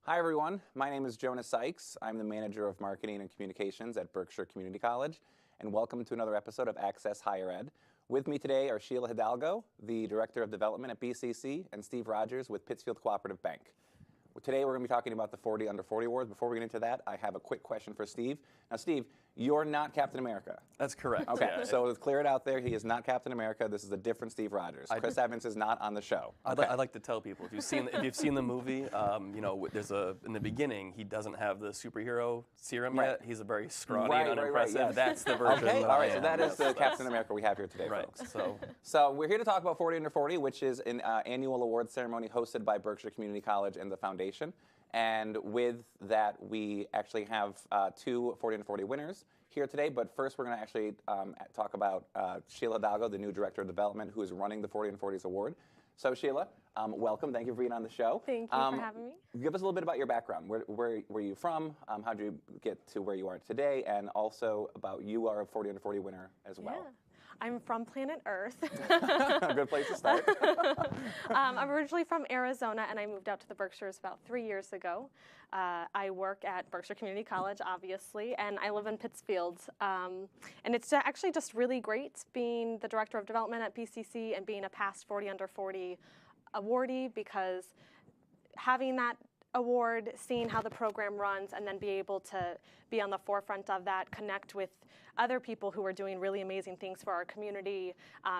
Hi everyone, my name is Jonah Sykes. I'm the Manager of Marketing and Communications at Berkshire Community College, and welcome to another episode of Access Higher Ed. With me today are Shela Hidalgo, the Director of Development at BCC, and Steve Rogers with Pittsfield Cooperative Bank. Today we're going to be talking about the 40 Under 40 Award. Before we get into that, I have a quick question for Steve. Now Steve, you're not Captain America. That's correct. Okay, yeah. so let's clear it out there. He is not Captain America. This is a different Steve Rogers. Chris Evans is not on the show. Okay. I'd like to tell people, if you've seen the movie, there's in the beginning, he doesn't have the superhero serum yet. He's a very scrawny and unimpressive. Yes. That's the version Okay, that all right, I so am. that is the Captain America we have here today, Right, folks. so we're here to talk about 40 Under 40, which is an annual award ceremony hosted by Berkshire Community College and the Foundation. And with that, we actually have two 40 Under 40 winners here today. But first, we're going to actually talk about Shela Hidalgo, the new Director of Development, who is running the 40 Under 40s Award. So Shela, welcome. Thank you for being on the show. Thank you for having me. Give us a little bit about your background. Where are you from? How did you get to where you are today? And also about you are a 40 Under 40 winner as well. Yeah. I'm from planet Earth. A good place to start. I'm originally from Arizona, and I moved out to the Berkshires about 3 years ago. I work at Berkshire Community College, obviously, and I live in Pittsfield. And it's actually just really great being the Director of Development at BCC and being a past 40 Under 40 awardee, because having that award, seeing how the program runs, and then be able to be on the forefront of that, connect with other people who are doing really amazing things for our community,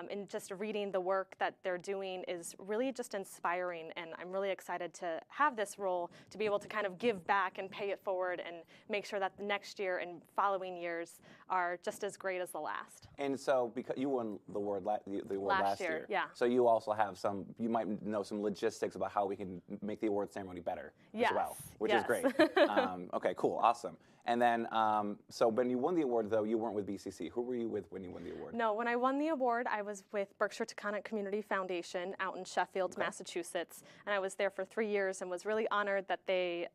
and just reading the work that they're doing is really just inspiring. And I'm really excited to have this role, to be able to kind of give back and pay it forward and make sure that the next year and following years are just as great as the last. And so, because you won the award, last year, yeah. So you also have you might know some logistics about how we can make the award ceremony better as well, which is great. Okay, cool, awesome. And then, so when you won the award, though, you weren't with BCC. Who were you with when you won the award? No, when I won the award, I was with Berkshire Taconic Community Foundation out in Sheffield, Massachusetts, and I was there for 3 years and was really honored that they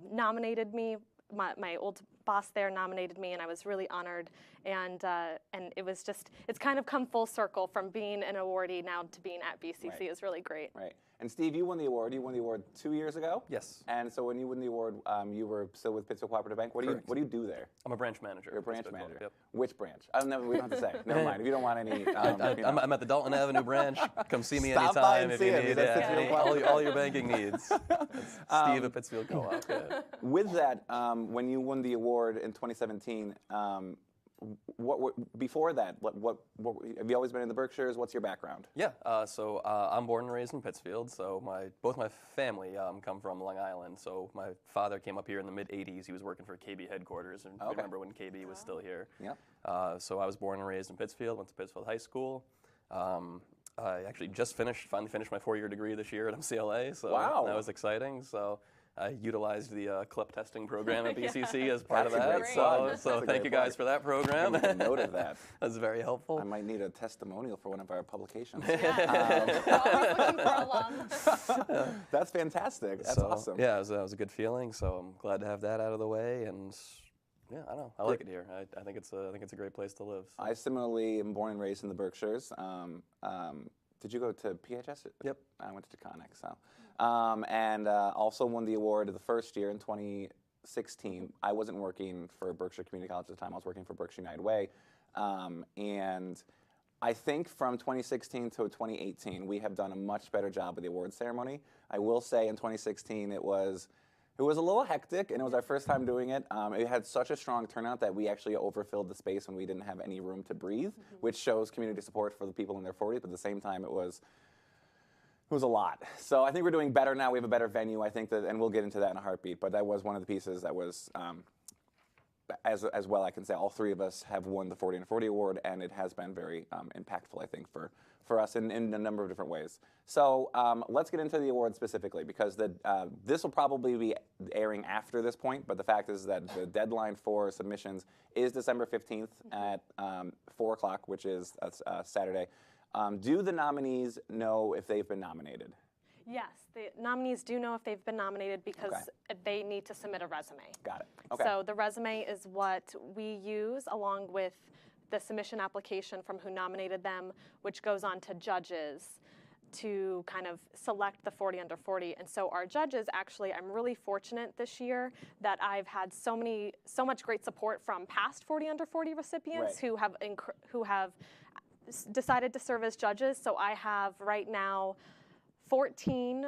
nominated me. My old boss there nominated me, and I was really honored. And it was it's kind of come full circle from being an awardee now to being at BCC is really great. Right. And Steve, you won the award. You won the award 2 years ago. Yes. And so when you won the award, you were still with Pittsfield Cooperative Bank. What do you do there? I'm a branch manager. You're a branch manager. Yep. Which branch? We don't have to say. Never mind. If you don't want any. I'm at the Dalton Avenue branch. Come see me Stop by anytime and if see you him. need all your banking needs. Steve at Pittsfield Co-op. Yeah. With that, when you won the award in 2017, before that, what have you always been in the Berkshires? What's your background? Yeah, so I'm born and raised in Pittsfield. So both my family come from Long Island. So my father came up here in the mid '80s. He was working for KB headquarters, and I remember when KB was still here. Yeah. So I was born and raised in Pittsfield. Went to Pittsfield High School. I actually just finally finished my 4-year degree this year at MCLA. So that was exciting. So I utilized the CLEP testing program at BCC as part of that. So thank you guys for that program. Make a note of that. That's very helpful. I might need a testimonial for one of our publications. That's fantastic. That's awesome. Yeah, that was a good feeling. So I'm glad to have that out of the way. And yeah, I don't know. I like it here. I think it's a great place to live. So. I similarly am born and raised in the Berkshires. Did you go to PHS? Yep. I went to Taconic, so. And also won the award the first year in 2016. I wasn't working for Berkshire Community College at the time. I was working for Berkshire United Way. And I think from 2016 to 2018, we have done a much better job with the award ceremony. I will say in 2016, it was a little hectic, and it was our first time doing it. It had such a strong turnout that we actually overfilled the space when we didn't have any room to breathe, which shows community support for the people in their 40s, but at the same time, it was a lot. So I think we're doing better now. We have a better venue, I think, and we'll get into that in a heartbeat, but that was one of the pieces that was, as well I can say, all three of us have won the 40 Under 40 award, and it has been very impactful, I think, for us in a number of different ways. So let's get into the award specifically, because this will probably be airing after this point, but the fact is that the deadline for submissions is December 15th at 4 o'clock, which is Saturday. Do the nominees know if they've been nominated? Yes, the nominees do know if they've been nominated because they need to submit a resume. Got it. Okay. So the resume is what we use along with the submission application from who nominated them, which goes on to judges. to kind of select the 40 under 40. And so our judges, actually, I'm really fortunate this year that I've had so much great support from past 40 under 40 recipients who have decided to serve as judges. So I have right now 14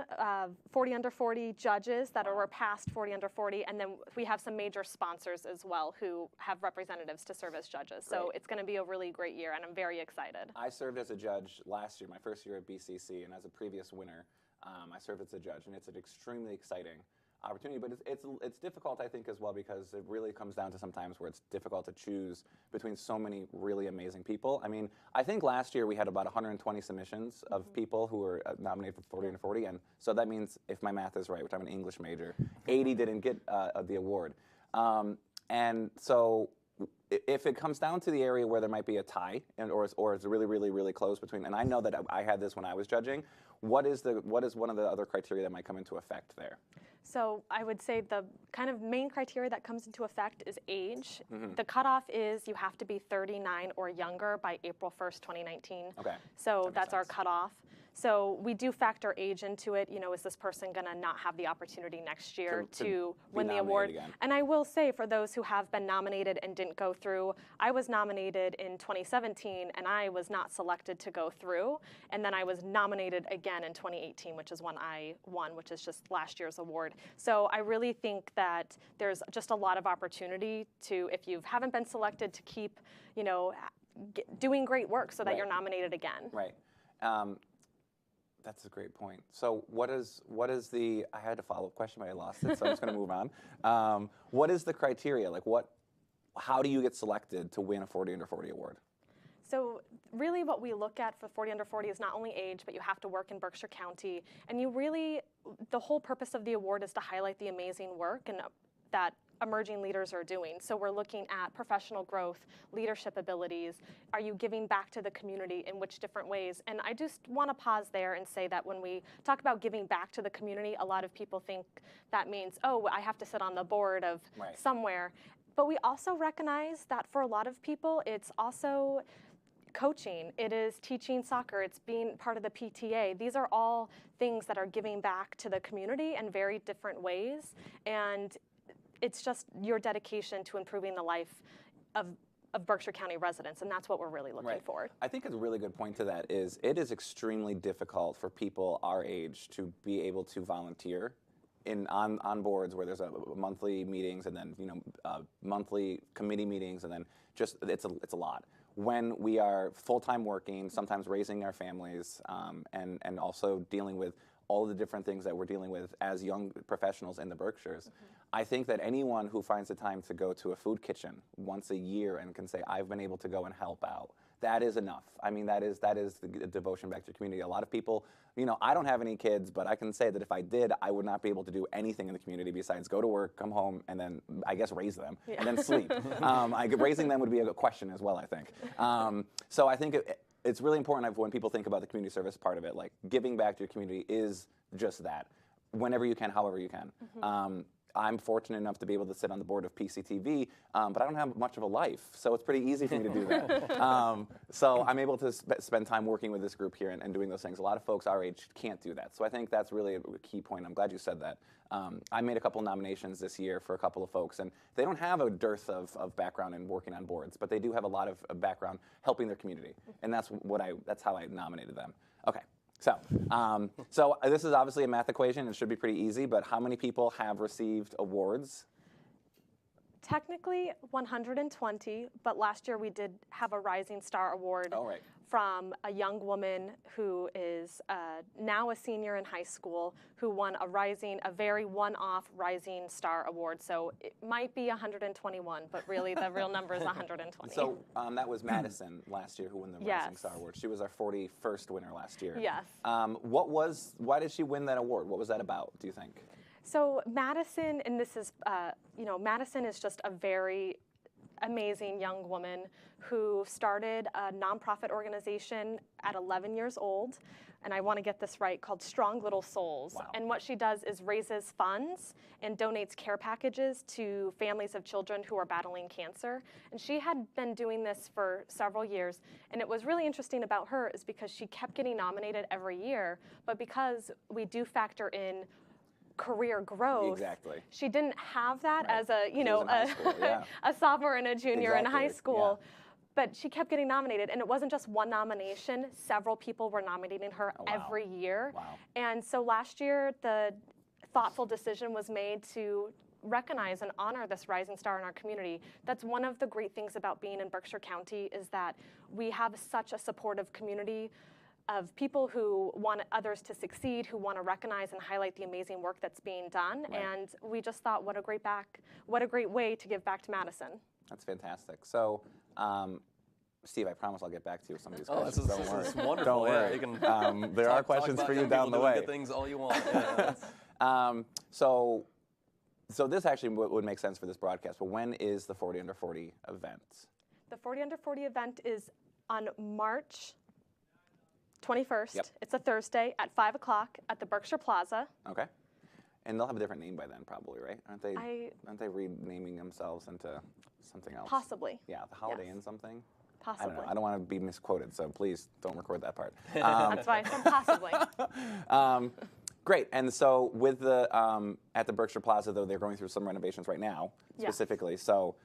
40 under 40 judges that are past 40 under 40, and then we have some major sponsors as well who have representatives to serve as judges. Great. So it's going to be a really great year, and I'm very excited. I served as a judge last year, my first year at BCC, and as a previous winner, I served as a judge, and it's an extremely exciting opportunity, but it's difficult, I think, as well, because it really comes down to sometimes where it's difficult to choose between so many really amazing people. I mean, I think last year we had about 120 submissions of people who were nominated for 40 under 40, and so that means, if my math is right, which I'm an English major, 80 didn't get the award. And so if it comes down to the area where there might be a tie, or it's really, really, really close between, and I know that I had this when I was judging, what is one of the other criteria that might come into effect there? So I would say the kind of main criteria that comes into effect is age. The cutoff is you have to be 39 or younger by April 1st, 2019. Okay. So that's our cutoff. So we do factor age into it. You know, is this person going to not have the opportunity next year to win the award? Again. And I will say, for those who have been nominated and didn't go through, I was nominated in 2017 and I was not selected to go through. And then I was nominated again in 2018, which is when I won, which is just last year's award. So I really think that there's just a lot of opportunity to, if you haven't been selected, to keep, you know, doing great work so that you're nominated again. Right. That's a great point. So what is the, I had a follow-up question, but I lost it, so I'm just going to move on. What is the criteria? Like how do you get selected to win a 40 under 40 award? So really what we look at for 40 under 40 is not only age, but you have to work in Berkshire County. And the whole purpose of the award is to highlight the amazing work and that emerging leaders are doing. So we're looking at professional growth, leadership abilities. Are you giving back to the community, in which different ways? And I just want to pause there and say that when we talk about giving back to the community, a lot of people think that means, oh, I have to sit on the board of somewhere. But we also recognize that for a lot of people, it's also coaching, it is teaching soccer, it's being part of the PTA. These are all things that are giving back to the community in very different ways. And it's just your dedication to improving the life of Berkshire County residents, and that's what we're really looking for. I think a really good point to that is it is extremely difficult for people our age to be able to volunteer on boards where there's a monthly meetings and then monthly committee meetings, and then just it's a lot. When we are full-time working, sometimes raising our families, and also dealing with all the different things that we're dealing with as young professionals in the Berkshires, I think that anyone who finds the time to go to a food kitchen once a year and can say, I've been able to go and help out, that is enough. I mean, that is the devotion back to the community. A lot of people, I don't have any kids, but I can say that if I did, I would not be able to do anything in the community besides go to work, come home, and then, I guess, raise them, and then sleep. Raising them would be a question as well, I think. So I think it's really important when people think about the community service part of it, like giving back to your community is just that, whenever you can, however you can. I'm fortunate enough to be able to sit on the board of PCTV, but I don't have much of a life, so it's pretty easy for me to do that. So I'm able to spend time working with this group here and doing those things. A lot of folks our age can't do that, so I think that's really a key point. I'm glad you said that. I made a couple nominations this year for a couple of folks, and they don't have a dearth of background in working on boards, but they do have a lot of background helping their community, and that's how I nominated them. Okay. So this is obviously a math equation. It should be pretty easy, but how many people have received awards? Technically 120, but last year we did have a Rising Star Award from a young woman who is now a senior in high school who won a very one-off Rising Star Award. So it might be 121, but really the real number is 120. So that was Madison last year who won the Rising Star Award. She was our 41st winner last year. Yes. Why did she win that award? What was that about, do you think? So Madison, and this is, Madison is just a very amazing young woman who started a nonprofit organization at 11 years old. and I want to get this right, called Strong Little Souls. Wow. And what she does is raises funds and donates care packages to families of children who are battling cancer. And she had been doing this for several years. And it was really interesting about her is because she kept getting nominated every year, but because we do factor in career growth. Exactly. She didn't have that Right. as a, She was in high school, yeah. a sophomore and a junior in high Exactly, school. yeah. But she kept getting nominated, and it wasn't just one nomination. Several people were nominating her Oh, wow. every year. Wow. And so last year, the thoughtful decision was made to recognize and honor this rising star in our community. That's one of the great things about being in Berkshire County is that we have such a supportive community of people who want others to succeed, who want to recognize and highlight the amazing work that's being done. Right. And we just thought, what a great way to give back to Madison. That's fantastic. So, Steve, I promise I'll get back to you with some of these Oh, questions. this is wonderful. Don't Yeah, worry. you can There are talk questions about for you young down people the doing way. good things all you want. Yeah, So this actually would make sense for this broadcast. But when is the 40 Under 40 event? The 40 Under 40 event is on March 21st. Yep. It's a Thursday at 5 o'clock at the Berkshire Plaza. Okay. And they'll have a different name by then, probably, right? Aren't they renaming themselves into something else? Possibly. Yeah, the Holiday Yes. Inn something. Possibly. I don't know. I don't want to be misquoted, so please don't record that part. That's why I said possibly. Great. And so with the at the Berkshire Plaza, though, they're going through some renovations right now, Yeah. specifically. So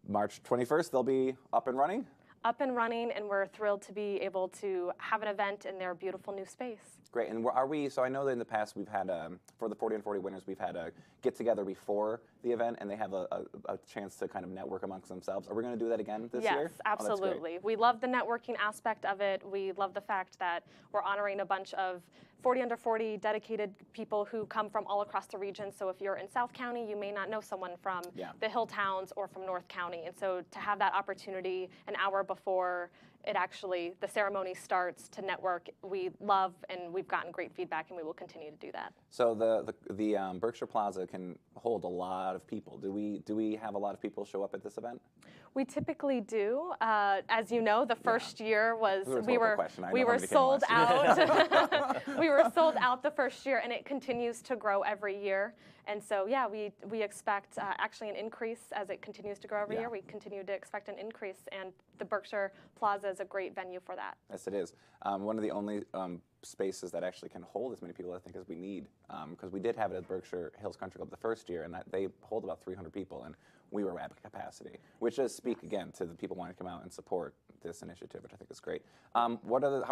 March 21st, they'll be up and running. Up and running, and we're thrilled to be able to have an event in their beautiful new space. Great. And are we? So I know that in the past we've had for the 40 and 40 winners, we've had a get together before the event, and they have a chance to kind of network amongst themselves. Are we going to do that again this year? Yes, Oh, that's great. absolutely. We love the networking aspect of it. We love the fact that we're honoring a bunch of 40 Under 40 dedicated people who come from all across the region. So if you're in South County, you may not know someone from the Hill Towns or from North County. And so to have that opportunity an hour before the ceremony starts to network, we love, and we've gotten great feedback, and we will continue to do that. So the Berkshire Plaza can hold a lot of people. Do we have a lot of people show up at this event? We typically do. As you know, the first year was we were sold out. We were sold out the first year, and it continues to grow every year. And so, yeah, we expect actually an increase as it continues to grow every year. We continue to expect an increase, and the Berkshire Plaza is a great venue for that. Yes, it is. One of the only spaces that actually can hold as many people, I think, as we need. Because we did have it at Berkshire Hills Country Club the first year, and they hold about 300 people, and we were at capacity, which does speak again to the people wanting to come out and support this initiative, which I think is great. How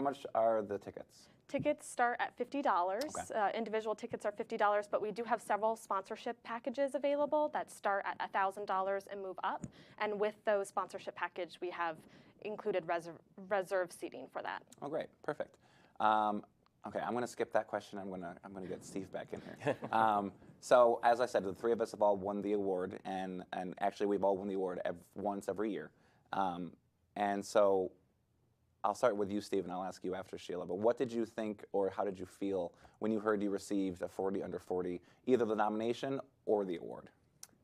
much are the tickets? Tickets start at $50. Okay. Individual tickets are $50, but we do have several sponsorship packages available that start at $1,000 and move up. And with those sponsorship package, we have included reserve seating for that. Oh, great, perfect. Okay, I'm going to skip that question. I'm going to get Steve back in here. So, as I said, the three of us have all won the award, and actually we've all won the award once every year. And so, I'll start with you, Steve, and I'll ask you after Shela. But what did you think, or how did you feel when you heard you received a 40 Under 40, either the nomination or the award?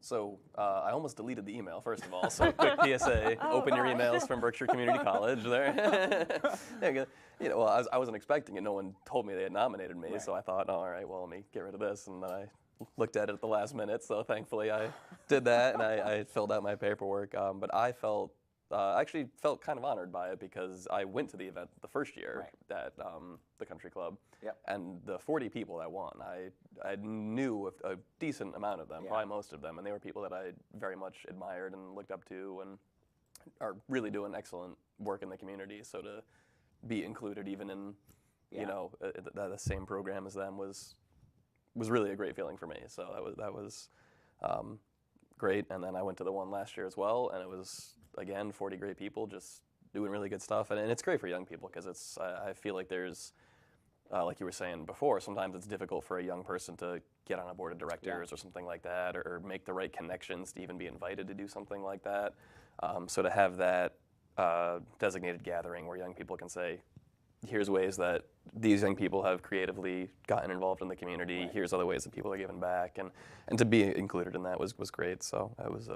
So I almost deleted the email, first of all. So quick PSA, open your emails from Berkshire Community College there. Well, I wasn't expecting it. No one told me they had nominated me. Right. So I thought, all right, well, let me get rid of this. And then I looked at it at the last minute. So thankfully I did that, and I filled out my paperwork. But I actually felt kind of honored by it because I went to the event the first year at the country club. Yep. And the 40 people that won, I knew a decent amount of them, probably most of them, and they were people that I very much admired and looked up to and are really doing excellent work in the community. So to be included even in, the same program as them was really a great feeling for me. So that was great. And then I went to the one last year as well, and it was, again, 40 great people just doing really good stuff. And it's great for young people because I feel like there's, like you were saying before, sometimes it's difficult for a young person to get on a board of directors or something like that, or make the right connections to even be invited to do something like that. So to have that designated gathering where young people can say, here's ways that these young people have creatively gotten involved in the community, here's other ways that people are giving back, and to be included in that was great. So it was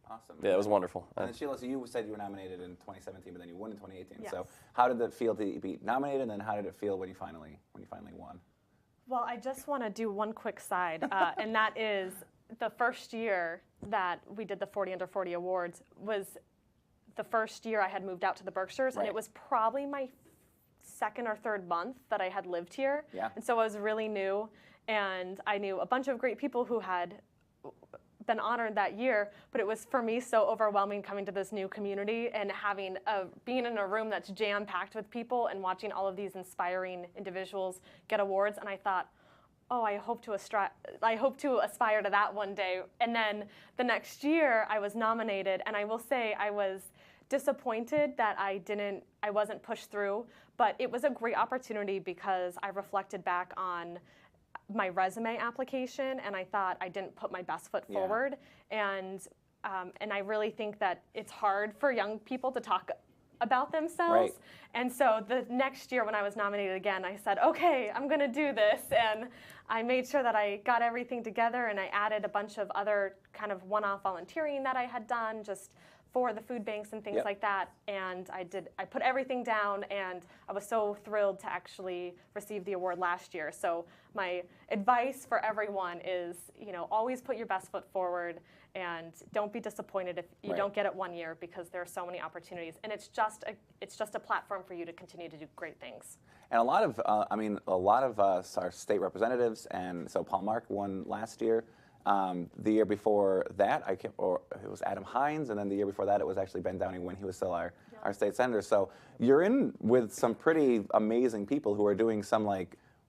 Awesome. Yeah, it was wonderful. And then Sheila, so you said you were nominated in 2017, but then you won in 2018. Yes. So how did it feel to be nominated, and then how did it feel when you finally won? Well, I just want to do one quick side, and that is the first year that we did the 40 Under 40 Awards was the first year I had moved out to the Berkshires, and it was probably my second or third month that I had lived here. Yeah. And so I was really new, and I knew a bunch of great people who had been honored that year, but it was for me so overwhelming coming to this new community and being in a room that's jam-packed with people and watching all of these inspiring individuals get awards. And I thought, oh, I hope to aspire to that one day. And then the next year I was nominated, and I will say I was disappointed that I wasn't pushed through, but it was a great opportunity because I reflected back on my resume application, and I thought I didn't put my best foot forward, and I really think that it's hard for young people to talk about themselves. Right. And so the next year when I was nominated again, I said, okay, I'm going to do this, and I made sure that I got everything together, and I added a bunch of other kind of one-off volunteering that I had done just for the food banks and things like that, and I put everything down, and I was so thrilled to actually receive the award last year. So my advice for everyone is, always put your best foot forward, and don't be disappointed if you don't get it one year, because there are so many opportunities, and it's just a platform for you to continue to do great things. And a lot of us are state representatives, and so Paul Mark won last year. The year before that, it was Adam Hines, and then the year before that, it was actually Ben Downing when he was still our state senator. So you're in with some pretty amazing people who are doing some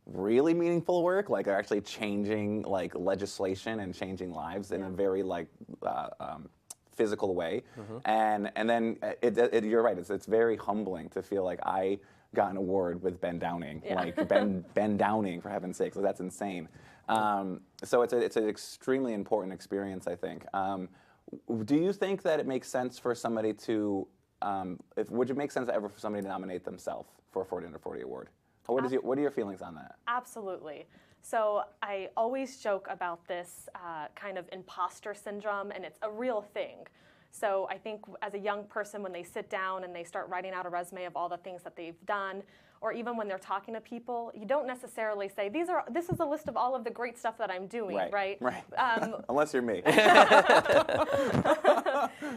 really meaningful work, are actually changing legislation and changing lives in a very physical way. And then you're right. It's very humbling to feel like I got an award with Ben Downing, Ben Downing, for heaven's sake. So that's insane. So it's an extremely important experience, I think. Do you think that it makes sense for somebody to, would it make sense ever for somebody to nominate themselves for a 40 Under 40 award? What are your feelings on that? Absolutely. So I always joke about this kind of imposter syndrome, and it's a real thing. So I think as a young person, when they sit down and they start writing out a resume of all the things that they've done, or even when they're talking to people, you don't necessarily say, this is a list of all of the great stuff that I'm doing, right? Right. Unless you're me.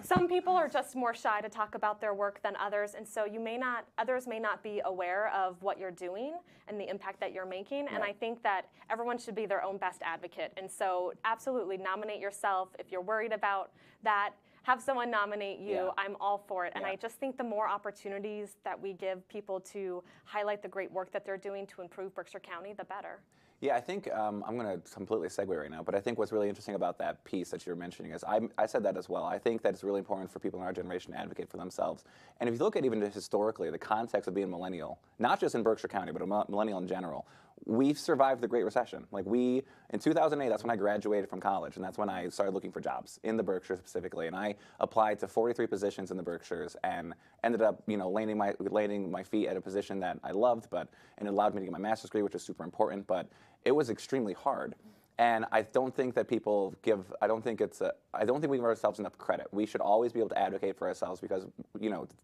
Some people are just more shy to talk about their work than others, and so others may not be aware of what you're doing and the impact that you're making, and I think that everyone should be their own best advocate. And so absolutely nominate yourself. If you're worried about that, have someone nominate you. I'm all for it. And I just think the more opportunities that we give people to highlight the great work that they're doing to improve Berkshire County, the better. Yeah, I think I'm going to completely segue right now, but I think what's really interesting about that piece that you're mentioning is I said that as well. I think that it's really important for people in our generation to advocate for themselves. And if you look at even historically, the context of being a millennial, not just in Berkshire County, but a millennial in general, we've survived the Great Recession. In 2008, that's when I graduated from college, and that's when I started looking for jobs in the Berkshires specifically. And I applied to 43 positions in the Berkshires and ended up, landing my feet at a position that I loved, and it allowed me to get my master's degree, which is super important, but it was extremely hard. And I don't think that I don't think we give ourselves enough credit. We should always be able to advocate for ourselves because,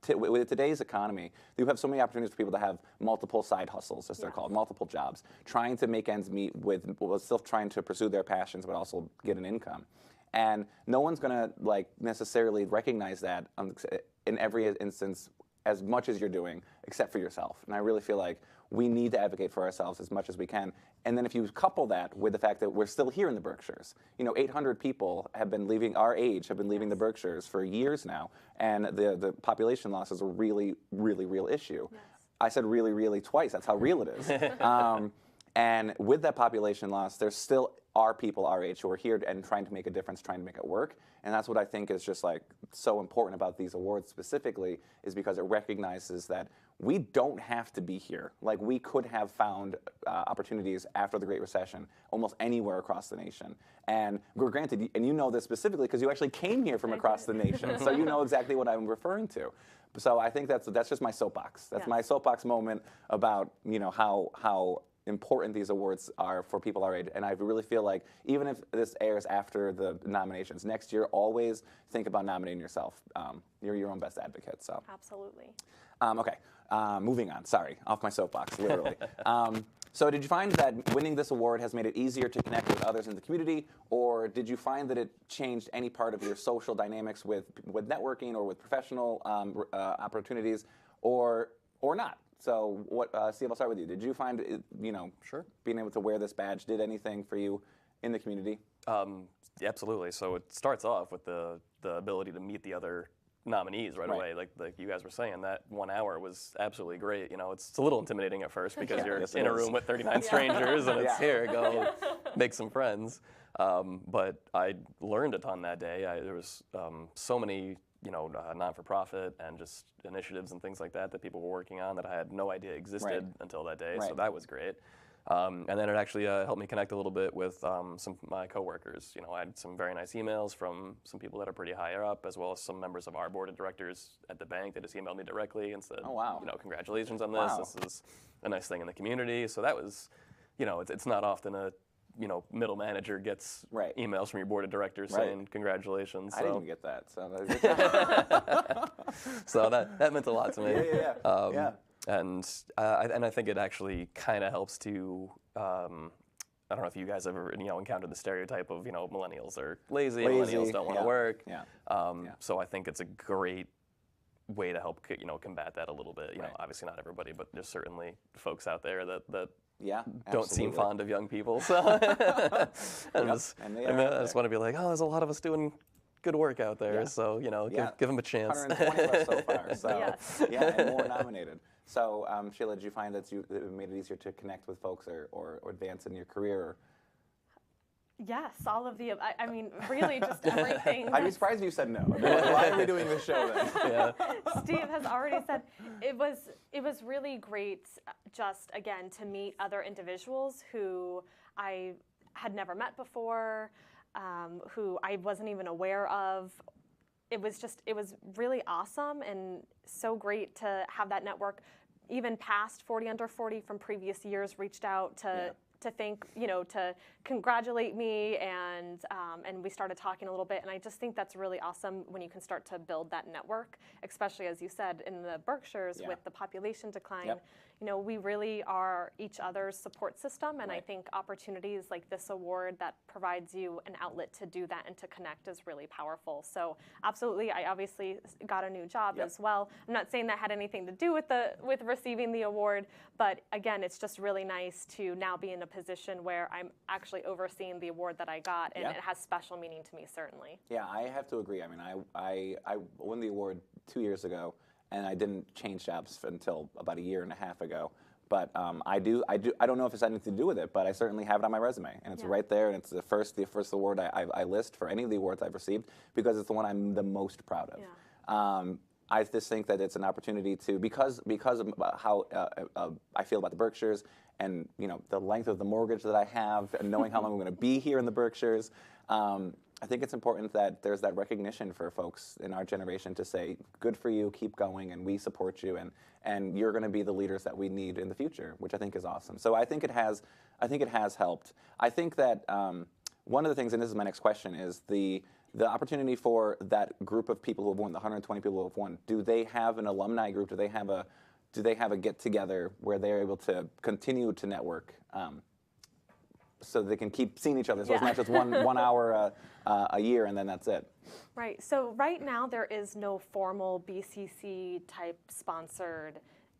with today's economy, you have so many opportunities for people to have multiple side hustles, as they're called, multiple jobs, trying to make ends meet while still trying to pursue their passions, but also get an income. And no one's gonna necessarily recognize that in every instance as much as you're doing, except for yourself. And I really feel like we need to advocate for ourselves as much as we can. And then if you couple that with the fact that we're still here in the Berkshires, 800 people have been leaving the Berkshires for years now, and the population loss is a really, really real issue. Yes. I said really, really twice. That's how real it is. And with that population loss, there still are people our age who are here and trying to make a difference, trying to make it work. And that's what I think is just so important about these awards specifically, is because it recognizes that we don't have to be here. We could have found opportunities after the Great Recession almost anywhere across the nation. And we're granted, and you know this specifically because you actually came here from across the nation, so you know exactly what I'm referring to. So I think that's just my soapbox. That's my soapbox moment about how important these awards are for people our age. And I really feel like even if this airs after the nominations, next year, always think about nominating yourself. You're your own best advocate. So Absolutely. Okay, moving on. Sorry, off my soapbox, literally. So did you find that winning this award has made it easier to connect with others in the community, or did you find that it changed any part of your social dynamics with networking or with professional opportunities, or not? So what, Steve, I'll start with you. Did you find, Sure. being able to wear this badge did anything for you in the community? Yeah, absolutely. So it starts off with the ability to meet the other nominees right away. Like you guys were saying, that 1 hour was absolutely great. It's a little intimidating at first because you're in a room with 39 strangers and it's here, go make some friends. But I learned a ton that day. There was so many non-for-profit and just initiatives and things like that people were working on that I had no idea existed until that day. So that was great. And then it actually helped me connect a little bit with some of my coworkers. I had some very nice emails from some people that are pretty higher up, as well as some members of our board of directors at the bank that just emailed me directly and said, "Oh wow, congratulations on this. Wow. This is a nice thing in the community." So that was, it's not often a middle manager gets emails from your board of directors saying congratulations. I didn't even get that. So that meant a lot to me. Yeah. And I think it actually kind of helps to, I don't know if you guys ever encountered the stereotype of millennials are lazy. Millennials don't want to work. So I think it's a great way to help combat that a little bit. Obviously not everybody, but there's certainly folks out there that don't seem fond of young people. So I just want to be like, oh, there's a lot of us doing good work out there. So give them a chance. 120 of us so far. So and more nominated. So, Shela, did you find that it made it easier to connect with folks or advance in your career? Yes, all of the. I mean, really, just everything. I'd be surprised if you said no. I'd be like, why are we doing this show then? Steve has already said it was really great. Just again to meet other individuals who I had never met before, who I wasn't even aware of. It was really awesome and so great to have that network. Even past 40 under 40 from previous years reached out to thank, to congratulate me, and we started talking a little bit, and I just think that's really awesome when you can start to build that network, especially as you said in the Berkshires with the population decline. We really are each other's support system, and I think opportunities like this award that provides you an outlet to do that and to connect is really powerful. So absolutely, I obviously got a new job as well. I'm not saying that had anything to do with receiving the award, but again, it's just really nice to now be in a position where I'm actually overseeing the award that I got, and it has special meaning to me, certainly. Yeah, I have to agree. I mean, I won the award 2 years ago, and I didn't change jobs until about 1.5 years ago. But I don't know if it's anything to do with it, but I certainly have it on my resume, and it's right there, and it's the first award I list for any of the awards I've received because it's the one I'm the most proud of. I just think that it's an opportunity to, because of how I feel about the Berkshires, and the length of the mortgage that I have, and knowing how long I'm going to be here in the Berkshires. I think it's important that there's that recognition for folks in our generation to say, good for you, keep going, and we support you, and you're going to be the leaders that we need in the future, which I think is awesome. So I think it has helped. I think that one of the things, and this is my next question, is the opportunity for that group of people who have won, the 120 people who have won. Do they have an alumni group? Do they have a get together where they're able to continue to network? So they can keep seeing each other. So it's not just one hour a year and then that's it. Right. So right now there is no formal BCC type sponsored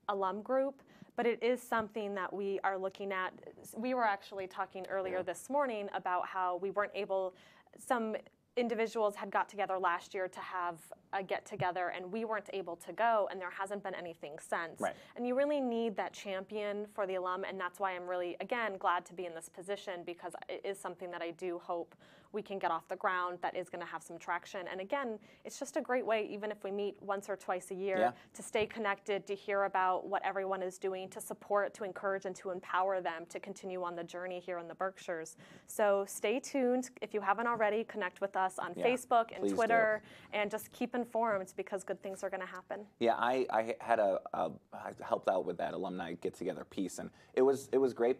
alum group, but it is something that we are looking at. We were actually talking earlier this morning about how we weren't able, some individuals had got together last year to have a get together and we weren't able to go, and there hasn't been anything since. And you really need that champion for the alum, and that's why I'm really, again, glad to be in this position, because it is something that I do hope we can get off the ground that is going to have some traction. And again, it's just a great way, even if we meet once or twice a year, to stay connected, to hear about what everyone is doing, to support, to encourage, and to empower them to continue on the journey here in the Berkshires. So stay tuned. If you haven't already, connect with us on Facebook and Twitter, and just keep informed, because good things are going to happen. Yeah, I had I helped out with that alumni get-together piece, and it was great.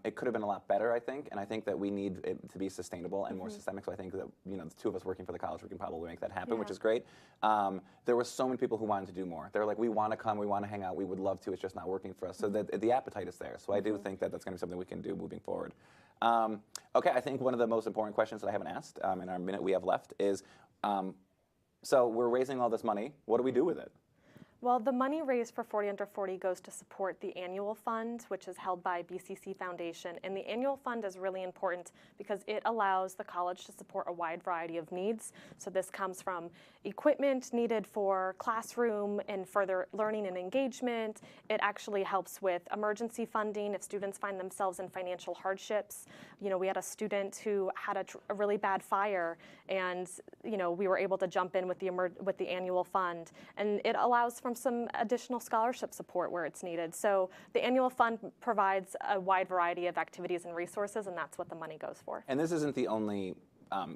It could have been a lot better, I think, and I think that we need it to be sustainable and more systemic. So I think that the two of us working for the college, we can probably make that happen, which is great. There were so many people who wanted to do more. They're like, we want to come, we want to hang out, we would love to. It's just not working for us. So the appetite is there. So I do think that that's going to be something we can do moving forward. Okay, I think one of the most important questions that I haven't asked in our minute we have left is, so we're raising all this money. What do we do with it? Well, the money raised for 40 Under 40 goes to support the annual fund, which is held by BCC Foundation. And the annual fund is really important because it allows the college to support a wide variety of needs. So this comes from equipment needed for classroom and further learning and engagement. It actually helps with emergency funding if students find themselves in financial hardships. We had a student who had a really bad fire, and we were able to jump in with the annual fund. And it allows from some additional scholarship support where it's needed. So the annual fund provides a wide variety of activities and resources, and that's what the money goes for. And this isn't the only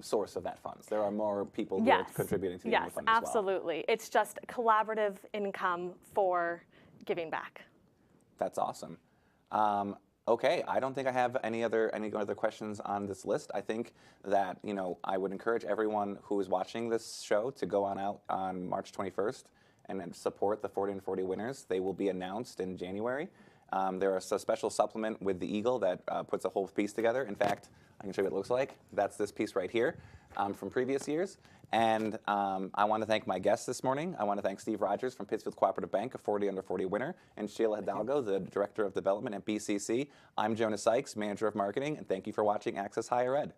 source of that funds. There are more people who are contributing to the annual fund as well. Yes, absolutely. It's just collaborative income for giving back. That's awesome. Okay, I don't think I have any other questions on this list. I think that I would encourage everyone who is watching this show to go on out on March 21st and support the 40 and 40 winners. They will be announced in January. There is a special supplement with the Eagle that puts a whole piece together. In fact, I can show you what it looks like. That's this piece right here from previous years. And I want to thank my guests this morning. I want to thank Steve Rogers from Pittsfield Cooperative Bank, a 40 Under 40 winner, and Shela Hidalgo, the Director of Development at BCC. I'm Jonah Sykes, Manager of Marketing, and thank you for watching Access Higher Ed.